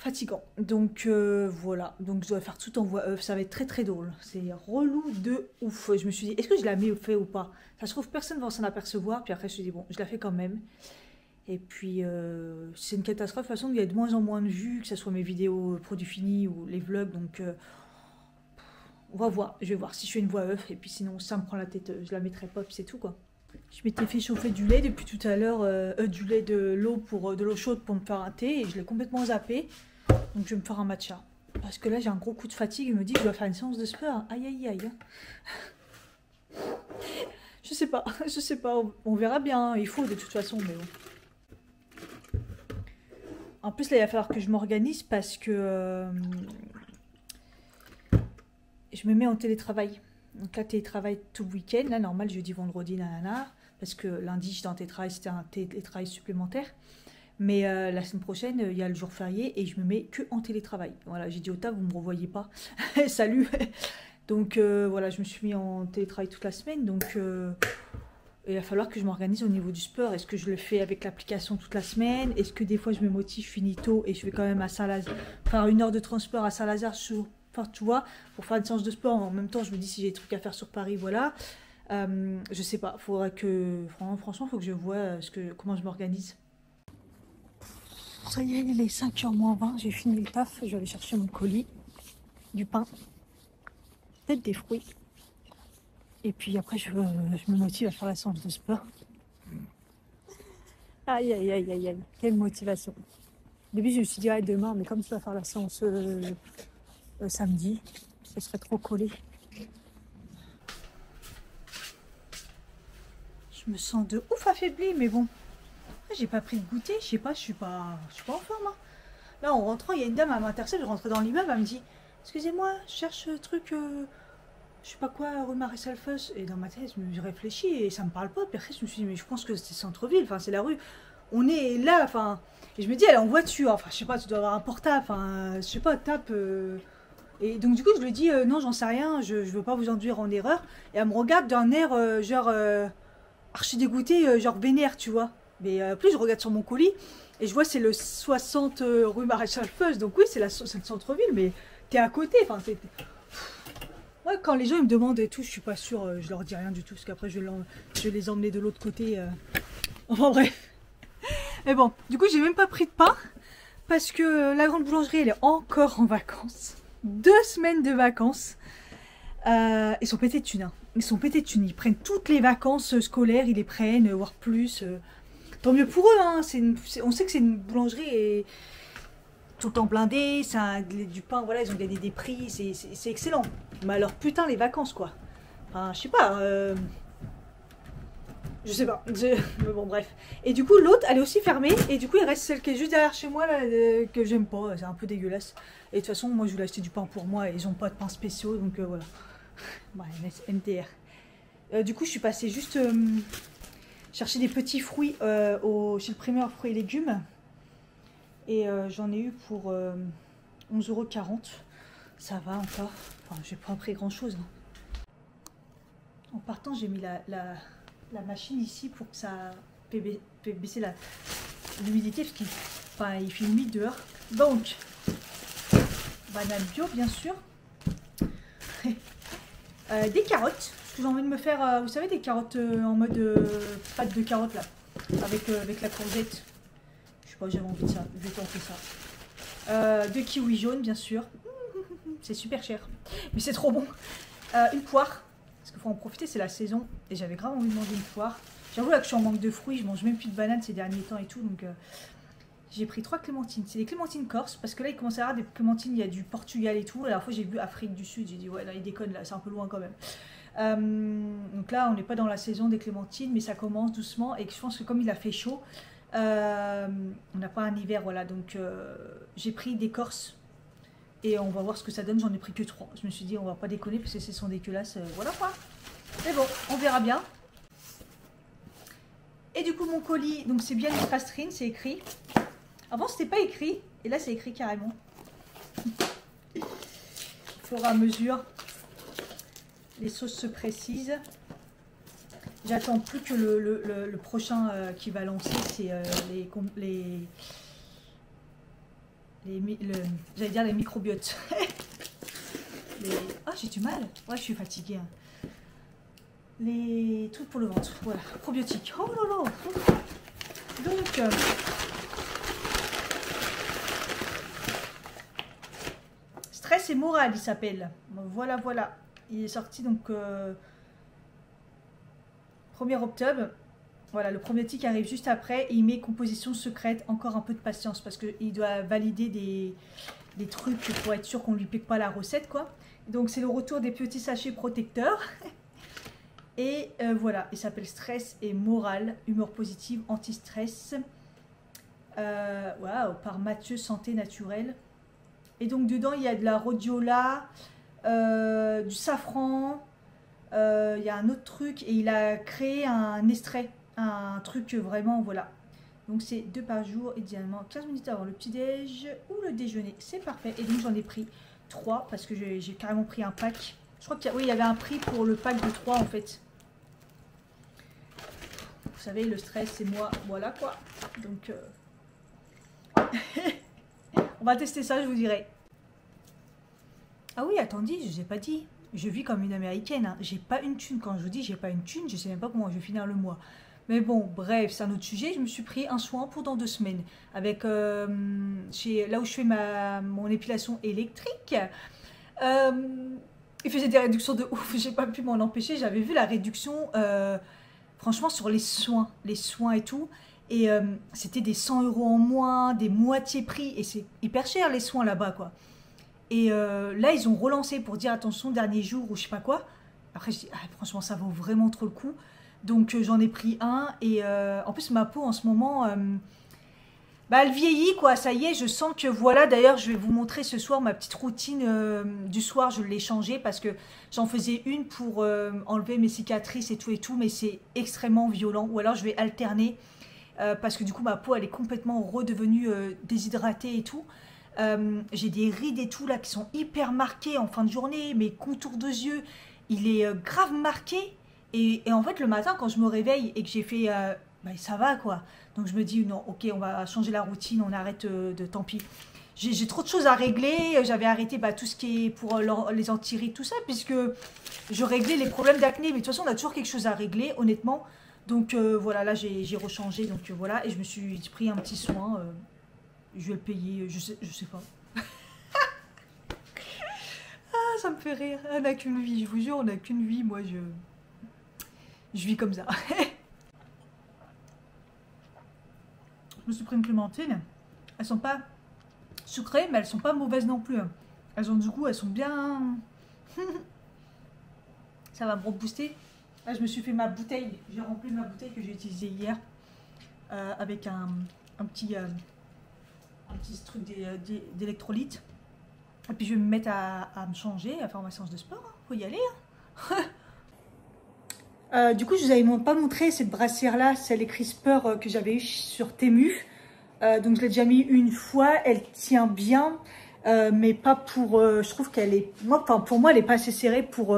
fatigant. Donc voilà, donc je dois faire tout en voix off, ça va être très très drôle. C'est relou de ouf. Je me suis dit, est-ce que je la mets au fait ou pas? Ça se trouve, personne va s'en apercevoir, puis après je me suis dit, bon, je la fais quand même. Et puis c'est une catastrophe, de toute façon, il y a de moins en moins de vues, que ce soit mes vidéos produits finis ou les vlogs, donc on va voir, je vais voir si je fais une voix off, et puis sinon ça me prend la tête, je la mettrai pas, puis c'est tout quoi. Je m'étais fait chauffer du lait depuis tout à l'heure, du lait de l'eau pour de l'eau chaude pour me faire un thé et je l'ai complètement zappé. Donc je vais me faire un matcha. Parce que là j'ai un gros coup de fatigue, il me dit que je dois faire une séance de sport. Aïe aïe aïe. Je sais pas, on verra bien, il faut de toute façon, mais bon. En plus là il va falloir que je m'organise parce que je me mets en télétravail. Donc là télétravail tout le week-end, là normal jeudi, vendredi, nanana. Parce que lundi j'étais en télétravail, c'était un télétravail supplémentaire. Mais la semaine prochaine, il y a le jour férié et je me mets que en télétravail. Voilà, j'ai dit au taf, vous ne me revoyez pas. Salut. Donc voilà, je me suis mis en télétravail toute la semaine. Donc il va falloir que je m'organise au niveau du sport. Est-ce que je le fais avec l'application toute la semaine? Est-ce que des fois je me motive, je finis tôt et je vais quand même à Saint-Lazare, faire 1 heure de transport à Saint-Lazare, enfin, tu vois, pour faire une séance de sport. En même temps, je me dis si j'ai des trucs à faire sur Paris, voilà. Je sais pas, faudra que franchement, il faut que je vois comment je m'organise. Ça y est, il est 5h moins 20, j'ai fini le taf, je vais aller chercher mon colis, du pain, peut-être des fruits. Et puis après, je me motive à faire la séance de sport. Aïe, aïe, aïe, aïe, aïe, quelle motivation. Au début, je me suis dit, ah, demain, mais comme tu vas faire la séance samedi, ce serait trop collé. Je me sens de ouf affaiblie, mais bon. J'ai pas pris de goûter, je sais pas, je suis pas en forme. Hein. Là, en rentrant, il y a une dame, elle m'intercepte, je rentrais dans l'immeuble, elle me dit, excusez-moi, je cherche le truc, je sais pas quoi, rue Maréchal Foch. Et dans ma tête, je réfléchis et ça me parle pas. Puis après, je me suis dit, mais je pense que c'est centre-ville, enfin, c'est la rue. On est là, enfin. Et je me dis, elle est en voiture, enfin, je sais pas, tu dois avoir un portable, enfin, je sais pas, tape. Et donc, du coup, je lui dis, non, j'en sais rien, je veux pas vous induire en erreur. Et elle me regarde d'un air, genre, archi dégoûté, genre vénère, tu vois. Mais plus je regarde sur mon colis et je vois c'est le 60 rue Maréchal Foch. Donc oui, c'est le centre-ville, mais t'es à côté. Enfin, ouais, quand les gens ils me demandent et tout, je suis pas sûre, je leur dis rien du tout, parce qu'après je vais les emmener de l'autre côté. Enfin bref. Mais bon, du coup j'ai même pas pris de pain, parce que la grande boulangerie elle est encore en vacances. 2 semaines de vacances. Ils sont pétés de thunes. Hein. Ils sont pétés de thunes. Ils prennent toutes les vacances scolaires, ils les prennent, voire plus. Tant mieux pour eux, hein. On sait que c'est une boulangerie et tout le temps blindée, du pain, voilà, ils ont gagné des prix, c'est excellent. Mais alors putain les vacances quoi. Enfin, je sais pas. Je sais pas. Mais bon bref. Et du coup l'autre elle est aussi fermée et du coup il reste celle qui est juste derrière chez moi là, que j'aime pas, c'est un peu dégueulasse. Et de toute façon moi je voulais acheter du pain pour moi et ils ont pas de pain spéciaux donc voilà. Ouais, MTR. Du coup je suis passée juste chercher des petits fruits chez le primeur fruits et légumes. Et j'en ai eu pour 11,40 €. Ça va encore. Enfin, j'ai pas pris grand chose. Hein. En partant, j'ai mis la machine ici pour que ça baisser l'humidité parce qu'il fait humide dehors. Donc, banane bio, bien sûr. Des carottes. Parce que j'ai envie de me faire, vous savez, des carottes en mode pâte de carottes là. Avec la courgette. Je sais pas, j'avais envie de ça. Je vais tenter ça. De kiwi jaune, bien sûr. C'est super cher. Mais c'est trop bon. Une poire. Parce qu'il faut en profiter, c'est la saison. Et j'avais grave envie de manger une poire. J'avoue là que je suis en manque de fruits. Je mange même plus de bananes ces derniers temps et tout. Donc j'ai pris 3 clémentines. C'est des clémentines corse. Parce que là, il commence à y avoir des clémentines. Il y a du Portugal et tout. La dernière fois, j'ai vu Afrique du Sud. J'ai dit, ouais, là, ils déconnent. Là, c'est un peu loin quand même. Donc là, on n'est pas dans la saison des clémentines. Mais ça commence doucement. Et je pense que comme il a fait chaud, on n'a pas un hiver. Voilà. Donc j'ai pris des corses. Et on va voir ce que ça donne. J'en ai pris que 3. Je me suis dit, on va pas déconner parce que c'est sont dégueulasses. Voilà quoi. Mais bon, on verra bien. Et du coup, mon colis, donc c'est bien une pastrine, c'est écrit. Avant, c'était pas écrit. Et là, c'est écrit carrément. Au fur et à mesure, les sauces se précisent. J'attends plus que le prochain qui va lancer, c'est j'allais dire les microbiotes. Ah, j'ai du mal. Ouais, je suis fatiguée. Hein. Les trucs pour le ventre. Voilà, probiotiques. Oh là là. Donc, Stress et morale, il s'appelle. Voilà, voilà. Il est sorti donc 1er octobre. Voilà, le probiotique arrive juste après. Et il met composition secrète. Encore un peu de patience parce qu'il doit valider des trucs pour être sûr qu'on ne lui pique pas la recette, quoi. Donc, c'est le retour des petits sachets protecteurs. Et voilà, il s'appelle Stress et morale, humeur positive, anti-stress. Waouh, par Mathieu Santé Naturelle. Et donc dedans, il y a de la rhodiola, du safran, il y a un autre truc. Et il a créé un extrait, un truc vraiment, voilà. Donc c'est 2 par jour, idéalement 15 minutes avant le petit-déj ou le déjeuner. C'est parfait. Et donc j'en ai pris 3 parce que j'ai carrément pris un pack. Je crois qu'il y avait un prix pour le pack de 3 en fait. Vous savez, le stress, c'est moi. Voilà quoi. Donc, on va tester ça, je vous dirai. Ah oui, attendez, je ne vous ai pas dit. Je vis comme une américaine. Hein. J'ai pas une thune. Quand je vous dis j'ai pas une thune, je sais même pas comment je vais finir le mois. Mais bon, bref, c'est un autre sujet. Je me suis pris un soin pour dans 2 semaines. Avec, là où je fais mon épilation électrique. Il faisait des réductions de ouf. J'ai pas pu m'en empêcher. J'avais vu la réduction... franchement, sur les soins et tout. Et c'était des 100 € en moins, des moitiés prix. Et c'est hyper cher les soins là-bas, quoi. Et là, ils ont relancé pour dire attention, dernier jour ou je sais pas quoi. Après, je dis, ah, franchement, ça vaut vraiment trop le coup. Donc, j'en ai pris un. Et en plus, ma peau en ce moment, elle vieillit, quoi. Ça y est, je sens que voilà. D'ailleurs, je vais vous montrer ce soir ma petite routine du soir. Je l'ai changée parce que j'en faisais une pour enlever mes cicatrices et tout. Mais c'est extrêmement violent. Ou alors, je vais alterner parce que du coup, ma peau, elle est complètement redevenue déshydratée et tout. J'ai des rides et tout là qui sont hyper marquées en fin de journée. Mes contours de yeux, il est grave marqué. Et en fait, le matin, quand je me réveille et que j'ai fait... ça va, quoi. Donc, je me dis, non, ok, on va changer la routine, on arrête de tant pis. J'ai trop de choses à régler. J'avais arrêté tout ce qui est pour les anti-rides, tout ça, puisque je réglais les problèmes d'acné. Mais de toute façon, on a toujours quelque chose à régler, honnêtement. Donc, voilà, là, j'ai rechangé. Donc, voilà, et je me suis pris un petit soin. Je vais le payer, je sais pas. Ah, ça me fait rire. On n'a qu'une vie, je vous jure, on n'a qu'une vie. Moi, je vis comme ça. Je me suis pris une clémentine. Elles sont pas sucrées, mais elles sont pas mauvaises non plus. Elles ont du goût, elles sont bien... Ça va me rebooster. Là, je me suis fait ma bouteille. J'ai rempli ma bouteille que j'ai utilisée hier. Avec un petit truc d'électrolyte. Et puis je vais me mettre à me changer, à faire ma séance de sport. Hein. Faut y aller. Hein. Du coup, je vous avais pas montré cette brassière-là. C'est les CRISPR que j'avais eu sur Temu. Donc je l'ai déjà mis une fois. Elle tient bien. Mais pas pour... je trouve qu'elle est... pour moi, elle n'est pas assez serrée pour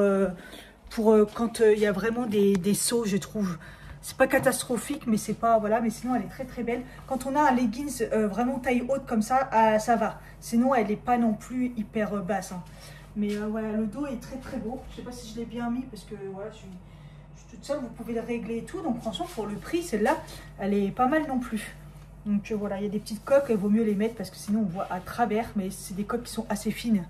quand il y a vraiment des sauts, je trouve. C'est pas catastrophique, mais c'est pas... Voilà, mais sinon, elle est très très belle. Quand on a un leggings vraiment taille haute comme ça, ça va. Sinon, elle n'est pas non plus hyper basse. Hein. Mais voilà, le dos est très très beau. Je sais pas si je l'ai bien mis parce que voilà, je suis toute seule. Vous pouvez le régler et tout. Donc franchement, pour le prix, celle-là, elle est pas mal non plus. Donc voilà, il y a des petites coques, il vaut mieux les mettre parce que sinon on voit à travers. Mais c'est des coques qui sont assez fines.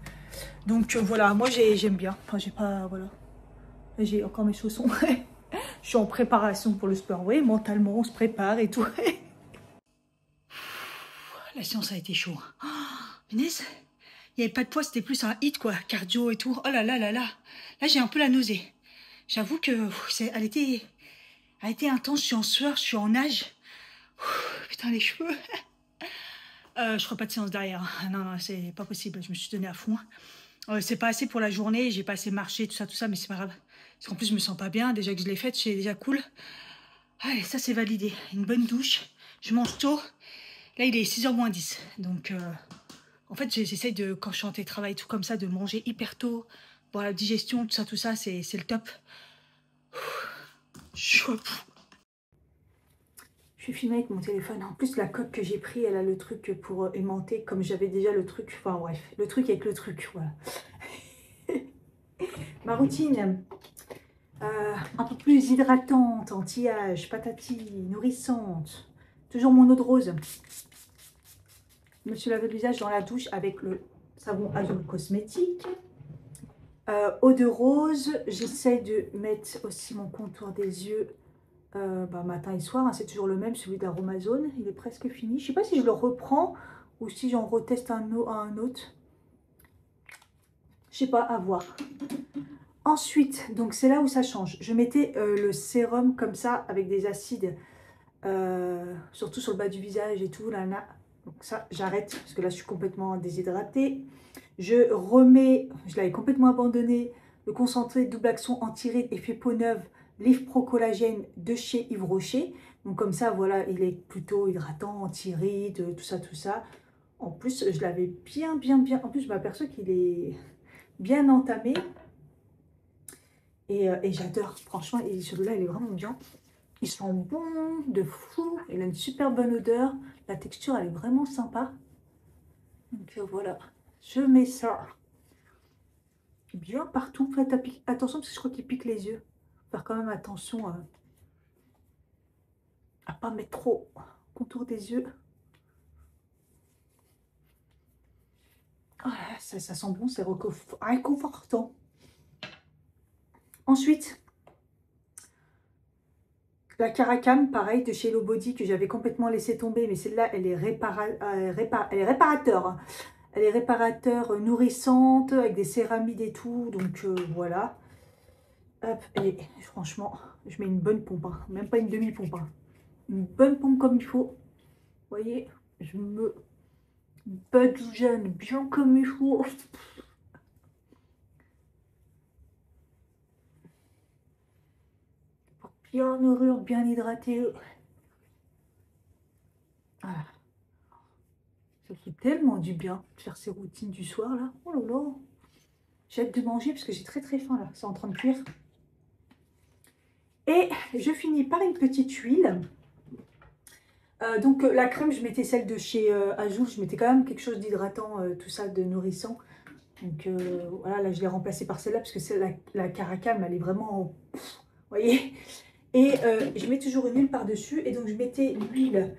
Donc voilà, moi j'aime bien. Enfin, j'ai pas... Voilà. J'ai encore mes chaussons. Je suis en préparation pour le sport. Oui, mentalement, on se prépare et tout. La séance a été chaud. Oh, punaise, il n'y avait pas de poids, c'était plus un hit, quoi. Cardio et tout. Oh là là là là. Là, j'ai un peu la nausée. J'avoue que elle était intense. Je suis en sueur, je suis en nage. Putain, les cheveux. Je ferai pas de séance derrière. Non, non, c'est pas possible. Je me suis donnée à fond. C'est pas assez pour la journée. J'ai pas assez marché, tout ça, mais c'est pas grave. Parce qu'en plus, je me sens pas bien. Déjà que je l'ai faite, c'est déjà cool. Allez, ça, c'est validé. Une bonne douche. Je mange tôt. Là, il est 6h moins 10. Donc, en fait, j'essaye de, quand je suis en télétravail, tout comme ça, de manger hyper tôt. Pour la digestion, tout ça, c'est le top. Je Je suis filmée avec mon téléphone. En plus, la coque que j'ai pris, elle a le truc pour aimanter, comme j'avais déjà le truc. Enfin bref, le truc avec le truc, voilà. Ma routine, un peu plus hydratante, anti-âge, patati, nourrissante. Toujours mon eau de rose. Je me suis lavé le visage dans la douche avec le savon Azul Cosmétique. Eau de rose, j'essaye de mettre aussi mon contour des yeux matin et soir. Hein, c'est toujours le même, celui d'Aromazone. Il est presque fini. Je ne sais pas si je le reprends ou si j'en reteste un autre. Je sais pas, à voir. Ensuite, donc c'est là où ça change. Je mettais le sérum comme ça avec des acides, surtout sur le bas du visage et tout. Là. Donc ça, j'arrête parce que là, je suis complètement déshydratée. Je remets, je l'avais complètement abandonné, le concentré double action anti-rides effet peau neuve, Livre Pro Collagène de chez Yves Rocher. Donc comme ça, voilà, il est plutôt hydratant, anti-rides, tout ça, tout ça. En plus, je l'avais bien. En plus, je m'aperçois qu'il est bien entamé. Et j'adore, franchement, et celui-là, il est vraiment bien. Il sent bon de fou, il a une super bonne odeur. La texture, elle est vraiment sympa. Donc voilà, je mets ça bien partout. Faites attention parce que je crois qu'il pique les yeux. Faire quand même attention à pas mettre trop contour des yeux. Ah, ça sent bon, c'est réconfortant. Ensuite, la Caracam, pareil, de chez Hello Body, que j'avais complètement laissé tomber, mais celle-là, elle est réparateur. Hein. Elle est réparateur nourrissante, avec des céramides et tout, donc voilà. Hop, et franchement, je mets une bonne pompe, hein. Même pas une demi-pompe. Hein. Une bonne pompe comme il faut. Vous voyez, je me badigeonne bien comme il faut. Bien nourrir, bien hydraté. Voilà. Ça fait tellement du bien de faire ces routines du soir là. Oh là là. J'ai hâte de manger parce que j'ai très faim là. C'est en train de cuire. Et je finis par une petite huile. Donc la crème, je mettais celle de chez Ajoul. Je mettais quand même quelque chose d'hydratant, tout ça, de nourrissant. Donc voilà, là je l'ai remplacée par celle-là parce que c'est la Caracam, elle est vraiment... Vous voyez. Et je mets toujours une huile par-dessus. Et donc je mettais l'huile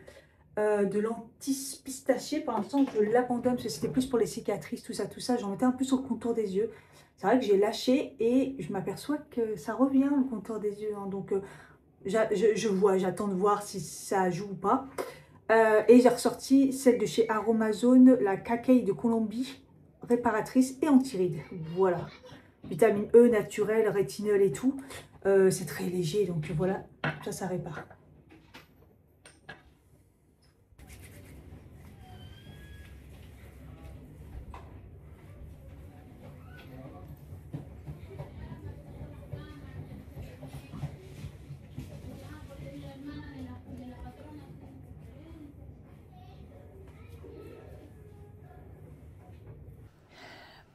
de lentilles pistachées. Pour l'instant, je l'abandonne parce que c'était plus pour les cicatrices, tout ça. J'en mettais un peu sur le contour des yeux. C'est vrai que j'ai lâché et je m'aperçois que ça revient, le contour des yeux. Hein. Donc j'attends de voir si ça joue ou pas. Et j'ai ressorti celle de chez Aromazone, la cacaille de Colombie, réparatrice et anti-rides. Voilà. Vitamine E naturelle, rétinol et tout. C'est très léger, donc voilà, ça répare.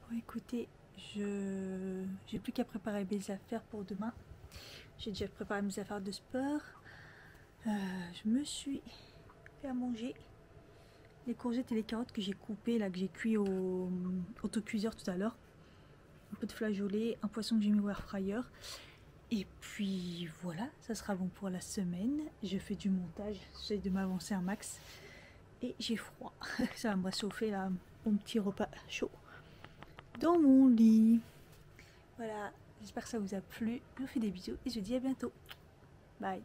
Bon, écoutez, j'ai plus qu'à préparer mes affaires pour demain. J'ai déjà préparé mes affaires de sport. Je me suis fait à manger les courgettes et les carottes que j'ai coupées, là, que j'ai cuit au autocuiseur tout à l'heure. Un peu de flageolet, un poisson que j'ai mis au air fryer. Et puis voilà, ça sera bon pour la semaine. Je fais du montage, j'essaie de m'avancer un max. Et j'ai froid. Ça va me réchauffer là, mon petit repas chaud dans mon lit. Voilà, j'espère que ça vous a plu. Je vous fais des bisous et je vous dis à bientôt. Bye.